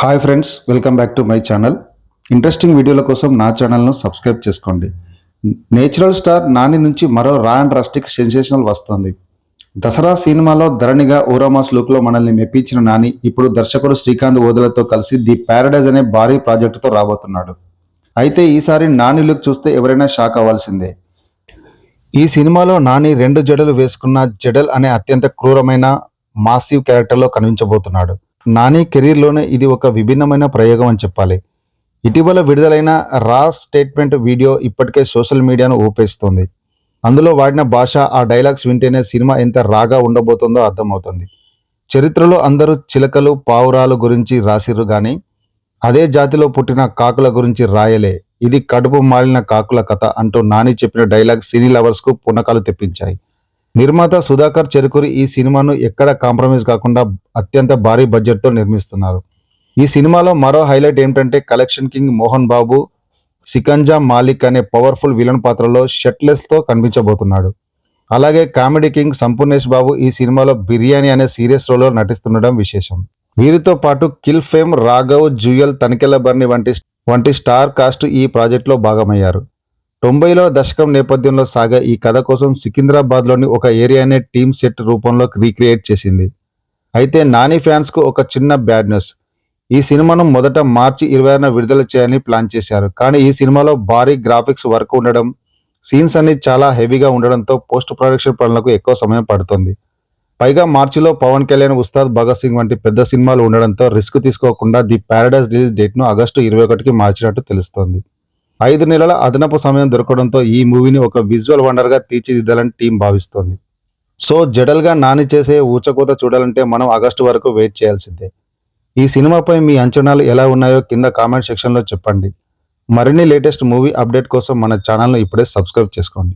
Hi friends, welcome back to my channel. Interesting వీడియోల కోసం నా ఛానల్ను సబ్స్క్రైబ్ చేసుకోండి. నేచురల్ స్టార్ నాని నుంచి మరో రా అండ్ రస్టిక్ సెన్సేషనల్ వస్తోంది. దసరా సినిమాలో ధరణిగా ఊరామాస్ లుక్లో మనల్ని మెప్పించిన నాని ఇప్పుడు దర్శకుడు శ్రీకాంత్ ఓదెలతో కలిసి ది ప్యారడైజ్ అనే భారీ ప్రాజెక్టుతో రాబోతున్నాడు. అయితే ఈసారి నాని లుక్ చూస్తే ఎవరైనా షాక్ అవ్వాల్సిందే. ఈ సినిమాలో నాని 2 జడలు వేసుకున్న జడల్ అనే అత్యంత క్రూరమైన మాసివ్ క్యారెక్టర్లో కనిపించబోతున్నాడు. నాని కెరీర్లోనే ఇది ఒక విభిన్నమైన ప్రయోగం అని చెప్పాలి. ఇటీవల విడుదలైన రా స్టేట్మెంట్ వీడియో ఇప్పటికే సోషల్ మీడియాను ఊపేస్తోంది. అందులో వాడిన భాష, ఆ డైలాగ్స్ వింటేనే సినిమా ఎంత రాగా ఉండబోతుందో అర్థమవుతుంది. చరిత్రలో అందరూ చిలకలు, పావురాలు గురించి రాసిర్రు గాని అదే జాతిలో పుట్టిన కాకుల గురించి రాయలే. ఇది కడుపు మాలిన కాకుల కథ అంటూ నాని చెప్పిన డైలాగ్ సినీ లవర్స్కు పునకాలు తెప్పించాయి. నిర్మాత సుధాకర్ చెరుకూరి ఈ సినిమాను ఎక్కడ కాంప్రమైజ్ కాకుండా అత్యంత భారీ బడ్జెట్తో నిర్మిస్తున్నారు. ఈ సినిమాలో మరో హైలైట్ ఏమిటంటే కలెక్షన్ కింగ్ మోహన్ బాబు సికంజా మాలిక్ అనే పవర్ఫుల్ విలన్ పాత్రలో షర్ట్లెస్తో కనిపించబోతున్నాడు. అలాగే కామెడీ కింగ్ సంపూర్ణేష్ బాబు ఈ సినిమాలో బిర్యానీ అనే సీరియస్ రోల్లో నటిస్తుండడం విశేషం. వీరితో పాటు కిల్ ఫేమ్, రాఘవ్, జుయల్, తనికెళ్ల బర్ని వంటి స్టార్ కాస్ట్ ఈ ప్రాజెక్టులో భాగమయ్యారు. 90ల దశకం నేపథ్యంలో సాగే ఈ కథ కోసం సికింద్రాబాద్లోని ఒక ఏరియానే టీమ్ సెట్ రూపంలో రీక్రియేట్ చేసింది. అయితే నాని ఫ్యాన్స్కు ఒక చిన్న బ్యాడ్ న్యూస్. ఈ సినిమాను మొదట మార్చి 26న విడుదల చేయాలని ప్లాన్ చేశారు. కానీ ఈ సినిమాలో భారీ గ్రాఫిక్స్ వర్క్ ఉండడం, సీన్స్ అన్ని చాలా హెవీగా ఉండడంతో పోస్ట్ ప్రొడక్షన్ పనులకు ఎక్కువ సమయం పడుతుంది. పైగా మార్చిలో పవన్ కళ్యాణ్, ఉస్తాద్ భగత్ సింగ్ వంటి పెద్ద సినిమాలు ఉండడంతో రిస్క్ తీసుకోకుండా ది ప్యారడైజ్ రిలీజ్ డేట్ను ఆగస్టు 21కి మార్చినట్టు తెలుస్తోంది. 5 నెలల అదనపు సమయం దొరకడంతో ఈ మూవీని ఒక విజువల్ వండర్గా తీర్చిదిద్దాలని టీం భావిస్తోంది. సో జడల్గా నాని చేసే ఊచకోత చూడాలంటే మనం ఆగస్టు వరకు వెయిట్ చేయాల్సిందే. ఈ సినిమాపై మీ అంచనాలు ఎలా ఉన్నాయో కింద కామెంట్ సెక్షన్లో చెప్పండి. మరిన్ని లేటెస్ట్ మూవీ అప్డేట్ కోసం మన ఛానల్ను ఇప్పుడే సబ్స్క్రైబ్ చేసుకోండి.